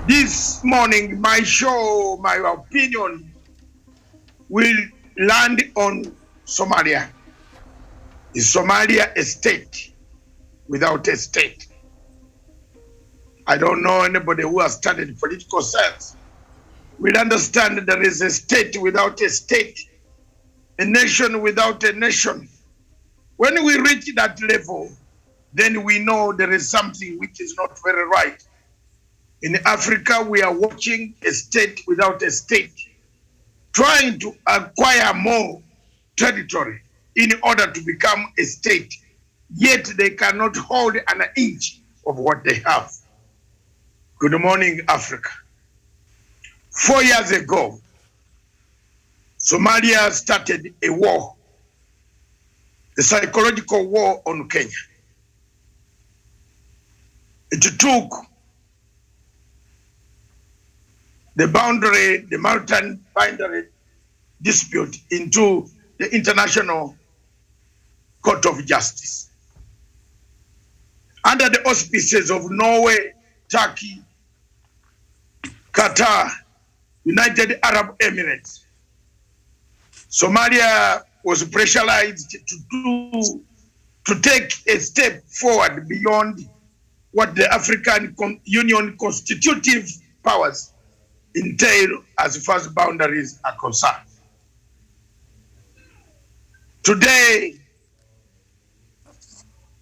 This morning, my show, my opinion, will land on Somalia. Is Somalia a state without a state? I don't know anybody who has studied political science will understand that there is a state without a state, a nation without a nation. When we reach that level, then we know there is something which is not very right. In Africa, we are watching a state without a state, trying to acquire more territory in order to become a state, yet they cannot hold an inch of what they have. Good morning, Africa. 4 years ago, Somalia started a war, a psychological war on Kenya. It took the maritime boundary dispute into the International Court of Justice. Under the auspices of Norway, Turkey, Qatar, United Arab Emirates, Somalia was pressurized to take a step forward beyond what the African Union constitutive powers entail as far as boundaries are concerned. Today,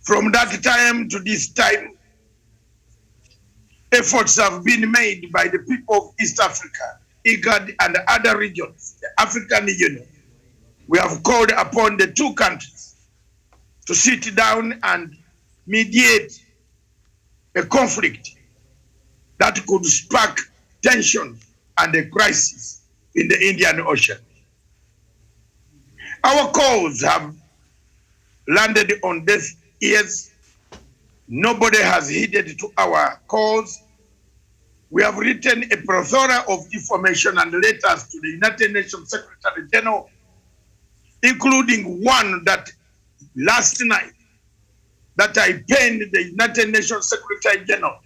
from that time to this time, efforts have been made by the people of East Africa, IGAD, and other regions, the African Union. We have called upon the two countries to sit down and mediate a conflict that could spark tension and a crisis in the Indian Ocean. Our calls have landed on deaf ears. Nobody has heeded to our calls. We have written a plethora of information and letters to the United Nations Secretary General, including one that last night that I penned the United Nations Secretary General,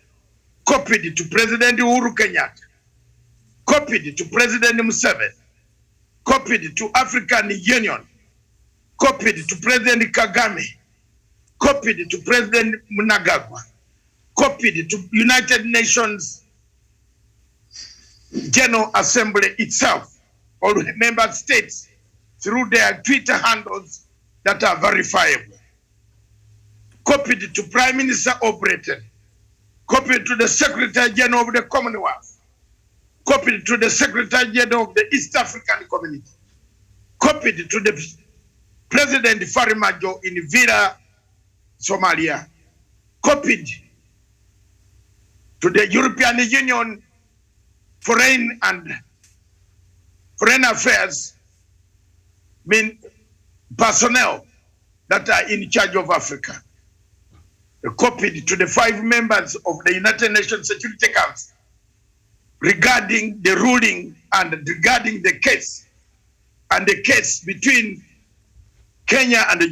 copied to President Uhuru Kenyatta, copied to President Museveni, copied to African Union, copied to President Kagame, copied to President Mnangagwa, copied to United Nations General Assembly itself, or member states, through their Twitter handles that are verifiable. Copied to Prime Minister Britain, copied to the Secretary General of the Commonwealth, copied to the Secretary General of the East African Community, copied to the President Farimajo in Villa, Somalia, copied to the European Union Foreign Affairs personnel that are in charge of Africa. Copied to the 5 members of the United Nations Security Council regarding the ruling and regarding the case between Kenya and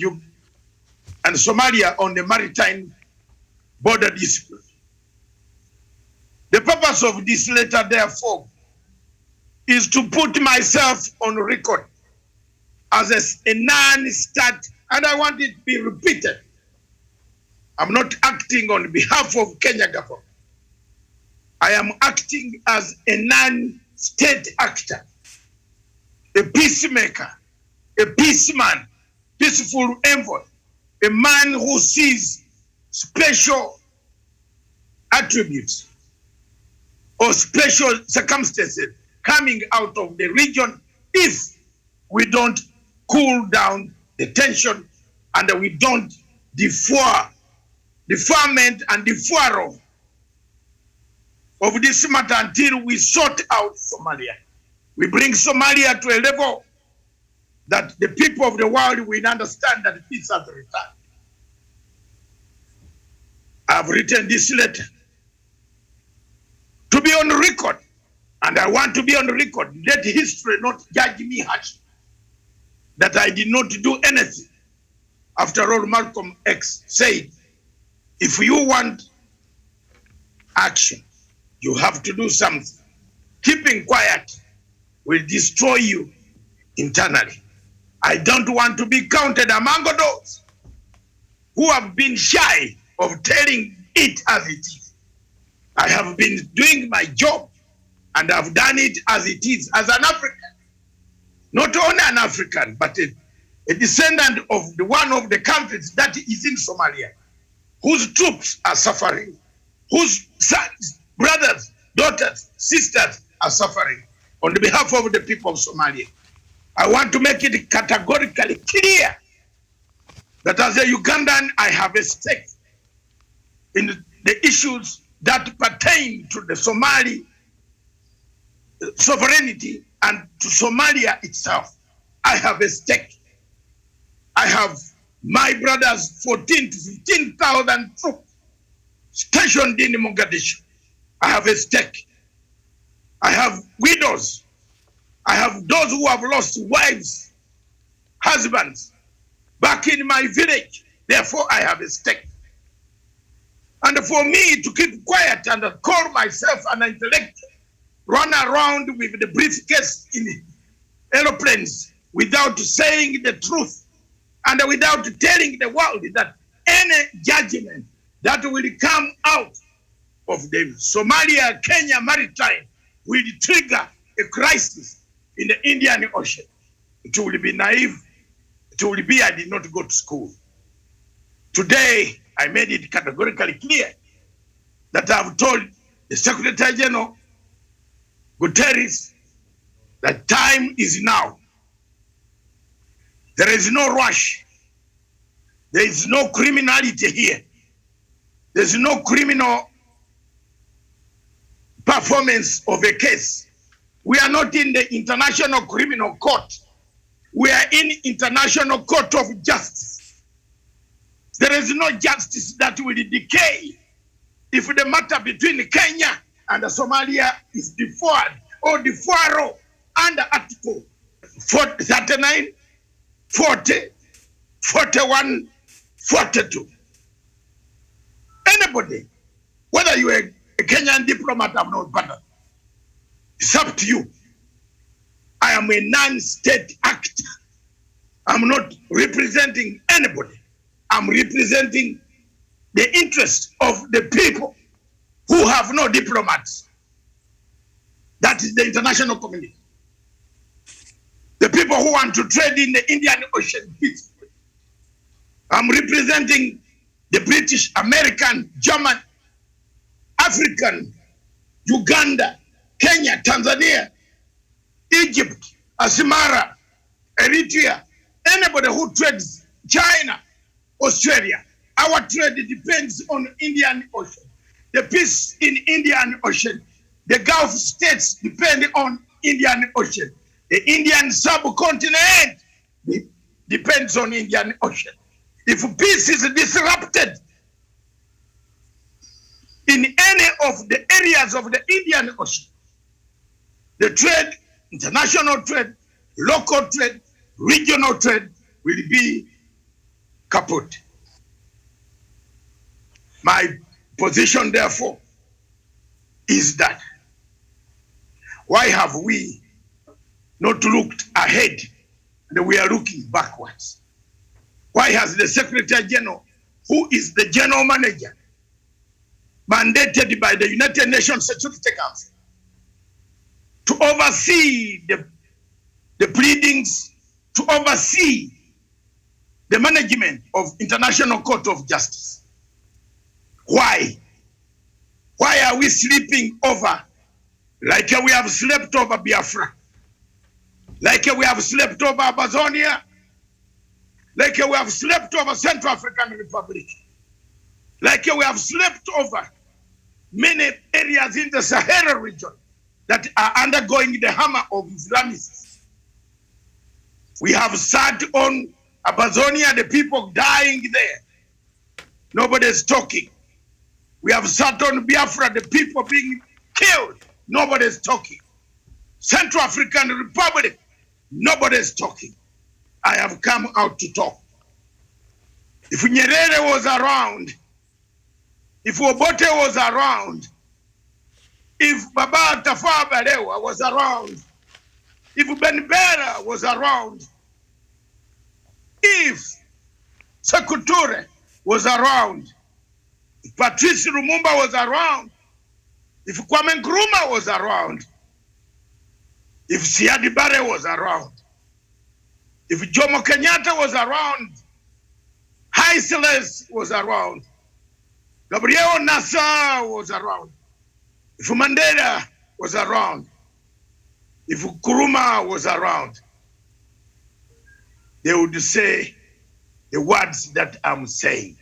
Somalia on the maritime border dispute. The purpose of this letter, therefore, is to put myself on record as a non-state, and I want it to be repeated. I'm not acting on behalf of Kenya government. I am acting as a non-state actor, a peacemaker, a peaceman, peaceful envoy, a man who sees special attributes or special circumstances coming out of the region if we don't cool down the tension and we don't deferment and deferral of this matter until we sort out Somalia. We bring Somalia to a level that the people of the world will understand that peace has returned. I've written this letter to be on record, and I want to be on record. Let history not judge me harshly that I did not do anything. After all, Malcolm X said, if you want action, You have to do something. Keeping quiet will destroy you internally. I don't want to be counted among those who have been shy of telling it as it is. I have been doing my job and I've done it as it is, as an African. Not only an African, but a descendant of one of the countries that is in Somalia, whose troops are suffering, whose sons, brothers, daughters, sisters are suffering on behalf of the people of Somalia. I want to make it categorically clear that as a Ugandan, I have a stake in the issues that pertain to the Somali sovereignty and to Somalia itself. I have a stake. I have my brothers, 14 to 15,000 troops stationed in Mogadishu. I have a stake. I have widows. I have those who have lost wives, husbands, back in my village. Therefore, I have a stake. And for me to keep quiet and call myself an intellectual, run around with the briefcase in aeroplanes without saying the truth and without telling the world that any judgment that will come out of the Somalia-Kenya maritime will trigger a crisis in the Indian Ocean. It will be naive. It will be I did not go to school. Today, I made it categorically clear that I have told the Secretary General Guterres that time is now. There is no rush. There is no criminality here. There is no criminal performance of a case. We are not in the International Criminal Court. We are in International Court of Justice. There is no justice that will decay if the matter between Kenya and Somalia is deferred or deferral under Article 39, 40, 41, 42. Anybody, whether you are a Kenyan diplomat or not, but it's up to you. I am a non-state actor. I'm not representing anybody. I'm representing the interests of the people who have no diplomats. That is the international community. The people who want to trade in the Indian Ocean peacefully. I'm representing the British, American, German, African, Uganda, Kenya, Tanzania, Egypt, Asmara, Eritrea, anybody who trades, China, Australia. Our trade depends on Indian Ocean. The peace in Indian Ocean. The Gulf states depend on Indian Ocean. The Indian subcontinent depends on Indian Ocean. If peace is disrupted in any of the areas of the Indian Ocean, the trade, international trade, local trade, regional trade will be kaput. My position, therefore, is that why have we not looked ahead and we are looking backwards? Why has the Secretary General, who is the General Manager, mandated by the United Nations Security Council to oversee the pleadings, to oversee the management of International Court of Justice? Why? Why are we sleeping over like we have slept over Biafra? Like we have slept over Amazonia? Like we have slept over Central African Republic? Like we have slept over many areas in the Sahara region that are undergoing the hammer of Islamists? We have sat on Amazonia, the people dying there. Nobody is talking. We have sat on Biafra, the people being killed. Nobody is talking. Central African Republic, nobody is talking. I have come out to talk. If Nyerere was around, if Obote was around, if Baba Tafawa Balewa was around, if Ben Bera was around, if Sekuture was around, if Patrice Lumumba was around, if Kwame Nkrumah was around, if Siad Barre was around, if Jomo Kenyatta was around, Haile Selassie was around, Gabriel Nassau was around, if Mandela was around, if Nkrumah was around, they would say the words that I'm saying.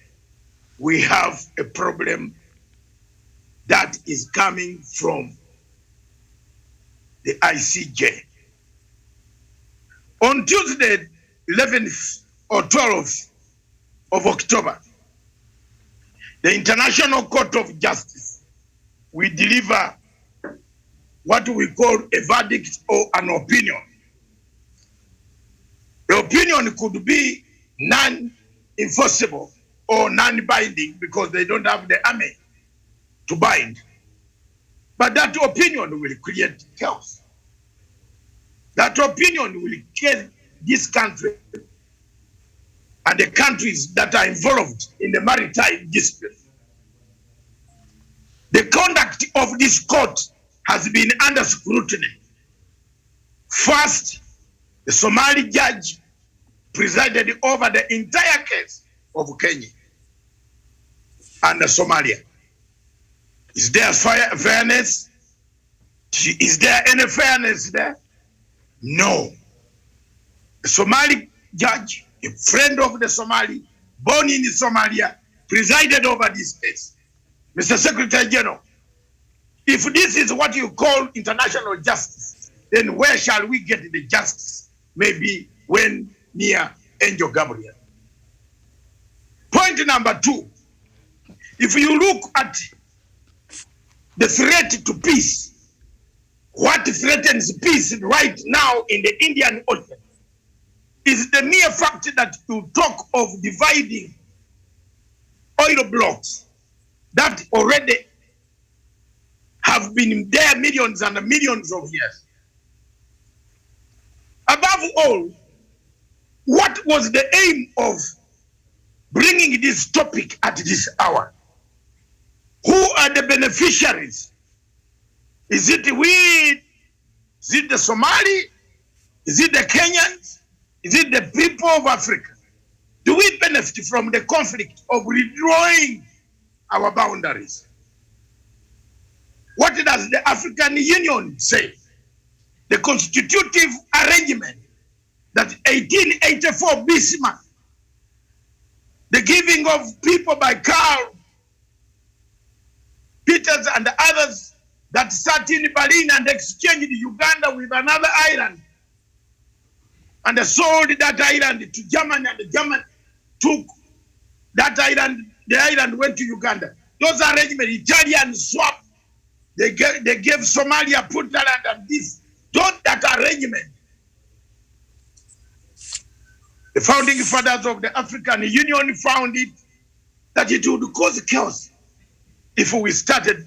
We have a problem that is coming from the ICJ. On Tuesday, 11th or 12th of October, the International Court of Justice will deliver what we call a verdict or an opinion. The opinion could be non-enforceable or non-binding because they don't have the army to bind. But that opinion will create chaos. That opinion will kill this country and the countries that are involved in the maritime dispute. The conduct of this court has been under scrutiny. First, the Somali judge presided over the entire case of Kenya and Somalia. Is there fairness? Is there any fairness there? No. The Somali judge, a friend of the Somali, born in Somalia, presided over this case. Mr. Secretary General, if this is what you call international justice, then where shall we get the justice? Maybe when near Angel Gabriel. Point number 2, if you look at the threat to peace, what threatens peace right now in the Indian Ocean is the mere fact that you talk of dividing oil blocks that already have been there millions and millions of years. Above all, what was the aim of bringing this topic at this hour? Who are the beneficiaries? Is it we? Is it the Somali? Is it the Kenyans? Is it the people of Africa? Do we benefit from the conflict of redrawing our boundaries? What does the African Union say? The constitutive arrangement that 1884 Bismarck, the giving of people by Karl Peters and others that sat in Berlin and exchanged Uganda with another island and sold that island to Germany, and Germany took that island, the island went to Uganda. Those arrangements, Italian swap, they gave Somalia, Puntland and this. That arrangement. The founding fathers of the African Union found it that it would cause chaos if we started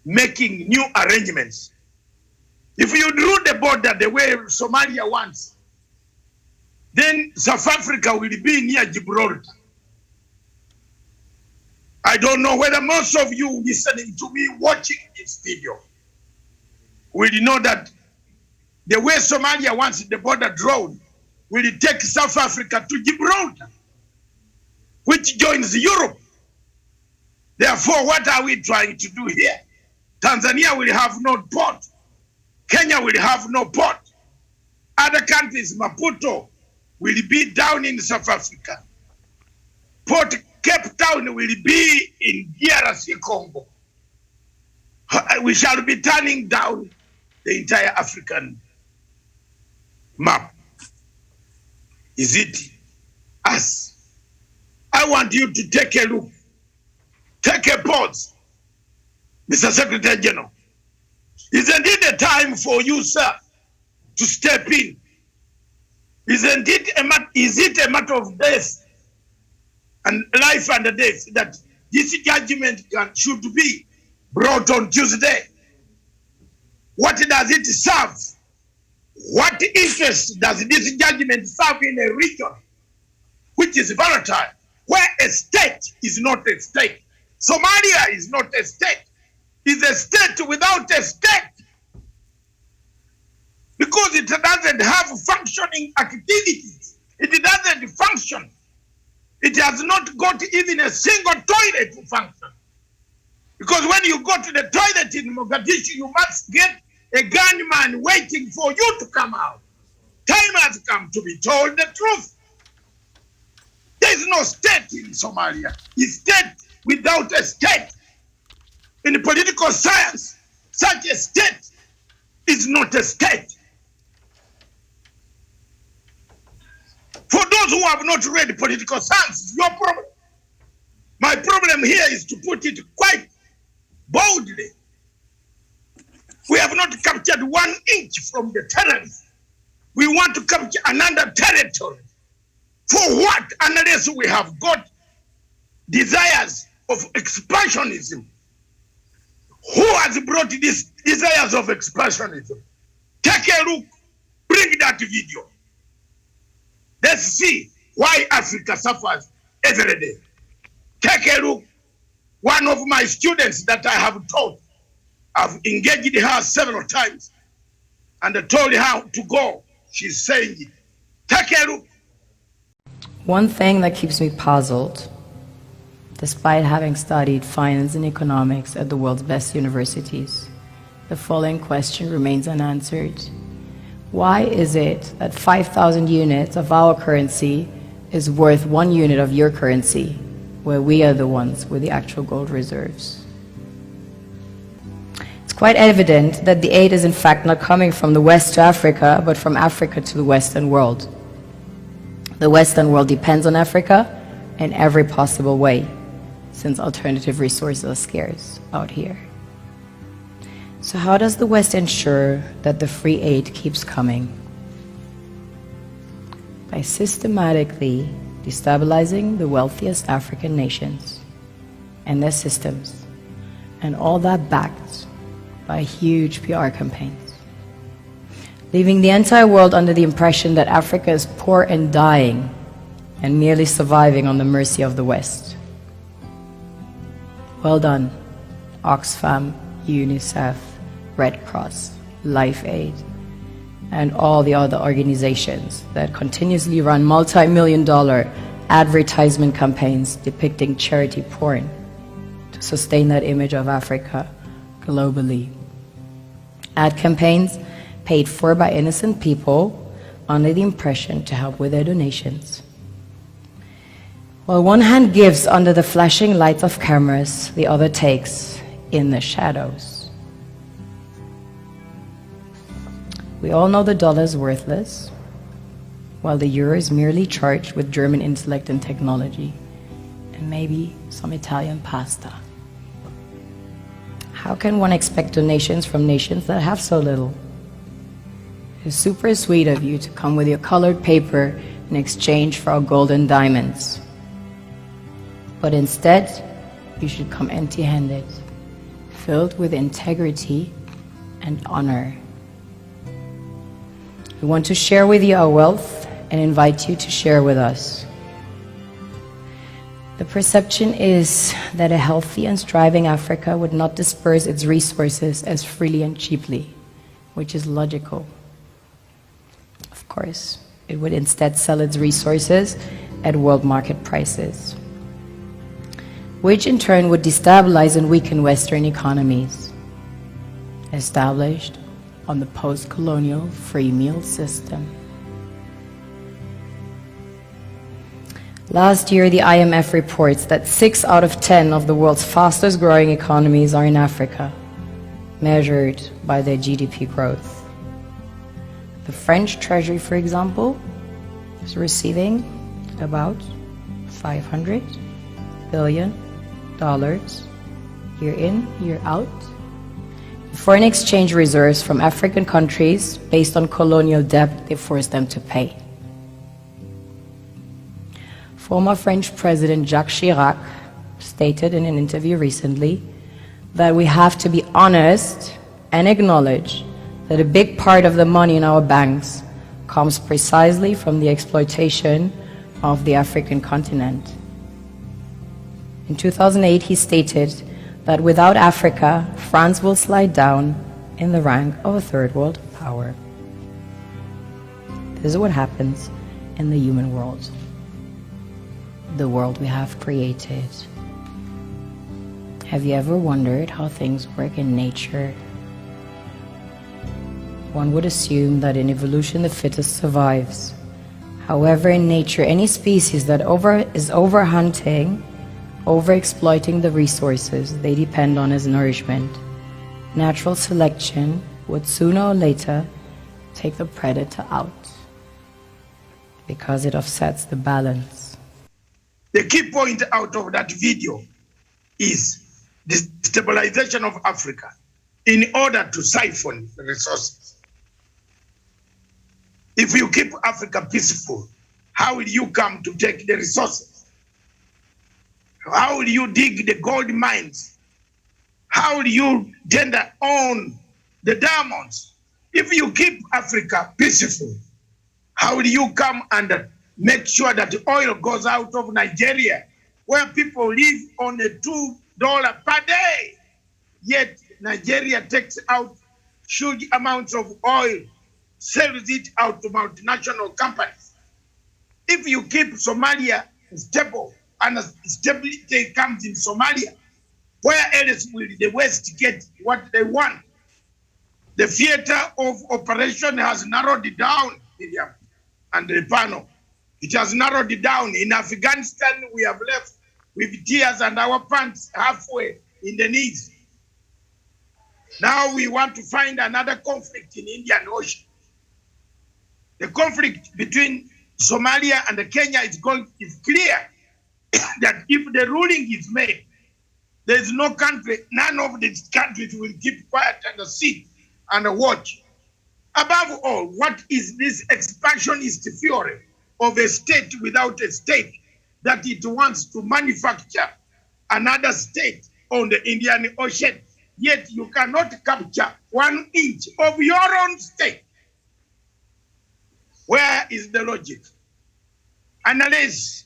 making new arrangements. If you drew the border the way Somalia wants, then South Africa will be near Gibraltar. I don't know whether most of you listening to me watching this video will know that the way Somalia wants the border drawn will take South Africa to Gibraltar, which joins Europe. Therefore, what are we trying to do here? Tanzania will have no port. Kenya will have no port. Other countries, Maputo, will be down in South Africa. Port Cape Town will be in DRC Congo. We shall be turning down the entire African map. Is it us? I want you to take a look. Take a pause, Mr. Secretary General. Isn't it a time for you, sir, to step in? Is it a matter of death and life and death that this judgment should be brought on Tuesday? What does it serve? What interest does this judgment serve in a region which is volatile, where a state is not a state? Somalia is not a state. It's a state without a state. Because it doesn't have functioning activities. It doesn't function. It has not got even a single toilet to function. Because when you go to the toilet in Mogadishu, you must get a gunman waiting for you to come out. Time has come to be told the truth. There is no state in Somalia. It's state without a state. In political science, such a state is not a state. For those who have not read political science, it's your problem. My problem here is to put it quite boldly. We have not captured 1 inch from the terrorists. We want to capture another territory. For what? Unless we have got desires of expansionism. Who has brought these desires of expansionism? Take a look. Bring that video. Let's see why Africa suffers every day. Take a look. One of my students that I have taught, I've engaged her several times and I told her to go. She's saying it. Take a look. One thing that keeps me puzzled, despite having studied finance and economics at the world's best universities, the following question remains unanswered. Why is it that 5,000 units of our currency is worth 1 unit of your currency, where we are the ones with the actual gold reserves? It's quite evident that the aid is in fact not coming from the West to Africa, but from Africa to the Western world. The Western world depends on Africa in every possible way, since alternative resources are scarce out here. So how does the West ensure that the free aid keeps coming? By systematically destabilizing the wealthiest African nations and their systems, and all that backed by huge PR campaigns, leaving the entire world under the impression that Africa is poor and dying and merely surviving on the mercy of the West. Well done, Oxfam, UNICEF, Red Cross, Life Aid, and all the other organizations that continuously run multi-million-dollar advertisement campaigns depicting charity porn to sustain that image of Africa globally. Ad campaigns paid for by innocent people under the impression to help with their donations. While one hand gives under the flashing lights of cameras, the other takes in the shadows. We all know the dollar is worthless, while the euro is merely charged with German intellect and technology, and maybe some Italian pasta. How can one expect donations from nations that have so little? It's super sweet of you to come with your colored paper in exchange for our gold and diamonds. But instead, you should come empty-handed, filled with integrity and honor. We want to share with you our wealth and invite you to share with us. The perception is that a healthy and striving Africa would not disperse its resources as freely and cheaply, which is logical. Of course, it would instead sell its resources at world market prices, which in turn would destabilize and weaken Western economies, established on the post-colonial free meal system. Last year, the IMF reports that 6 out of 10 of the world's fastest growing economies are in Africa, measured by their GDP growth. The French Treasury, for example, is receiving about $500 billion year in, year out, foreign exchange reserves from African countries based on colonial debt they forced them to pay. Former French President Jacques Chirac stated in an interview recently that we have to be honest and acknowledge that a big part of the money in our banks comes precisely from the exploitation of the African continent. In 2008, he stated that without Africa, France will slide down in the rank of a third world power. This is what happens in the human world, the world we have created. Have you ever wondered how things work in nature? One would assume that in evolution the fittest survives. However, in nature, any species that is overhunting, overexploiting the resources they depend on as nourishment, natural selection would sooner or later take the predator out because it offsets the balance. The key point out of that video is the stabilization of Africa in order to siphon the resources. If you keep Africa peaceful, how will you come to take the resources? How will you dig the gold mines? How will you tender on the diamonds? If you keep Africa peaceful, how will you come and make sure that the oil goes out of Nigeria, where people live on a $2 per day? Yet Nigeria takes out huge amounts of oil, sells it out to multinational companies. If you keep Somalia stable and stability comes in Somalia, where else will the West get what they want? The theater of operation has narrowed it down, Miriam and Repano. It has narrowed it down. In Afghanistan, we have left with tears and our pants halfway in the knees. Now we want to find another conflict in Indian Ocean. The conflict between Somalia and Kenya is clear that if the ruling is made, there is no country, none of these countries will keep quiet and sit and watch. Above all, what is this expansionist theory of a state without a state, that it wants to manufacture another state on the Indian Ocean, yet you cannot capture 1 inch of your own state? Where is the logic? Unless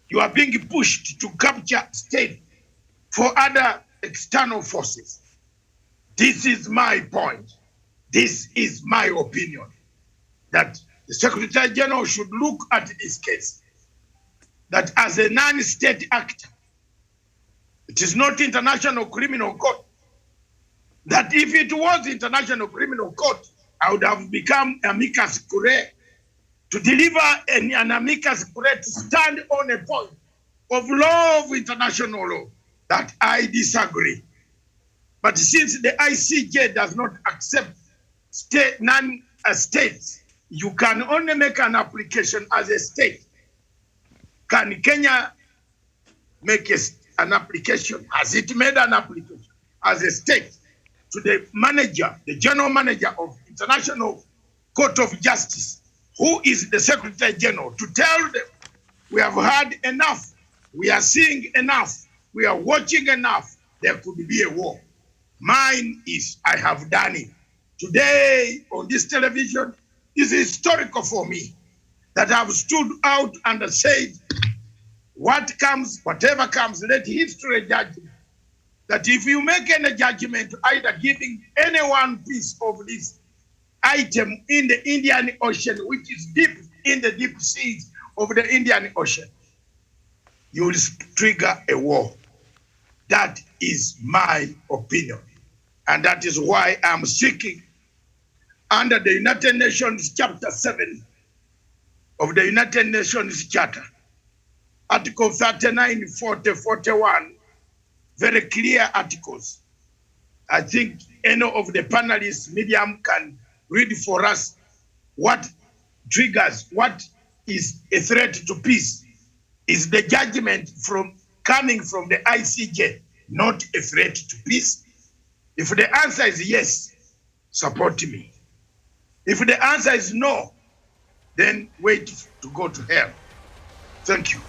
you are being pushed to capture state for other external forces. This is my point. This is my opinion, that the Secretary General should look at this case, that as a non-state actor, it is not International Criminal Court. That if it was International Criminal Court, I would have become amicus curiae to deliver an amicus curiae to stand on a point of law of international law that I disagree. But since the ICJ does not accept non-states, you can only make an application as a state. Can Kenya make an application? Has it made an application as a state to the manager, the general manager of International Court of Justice, who is the Secretary General, to tell them, we have heard enough, we are seeing enough, we are watching enough, there could be a war. Mine is, I have done it. Today on this television is historical for me, that I've stood out and said, what comes, whatever comes, let history judge me. That if you make any judgment, either giving any one piece of this item in the Indian Ocean, which is deep in the deep seas of the Indian Ocean, you will trigger a war. That is my opinion. And that is why I'm seeking, under the United Nations Chapter 7 of the United Nations Charter, Article 39, 40, 41, very clear articles. I think any of the panelists, Miriam, can read for us what triggers, what is a threat to peace. Is the judgment coming from the ICJ not a threat to peace? If the answer is yes, support me. If the answer is no, then wait to go to hell. Thank you.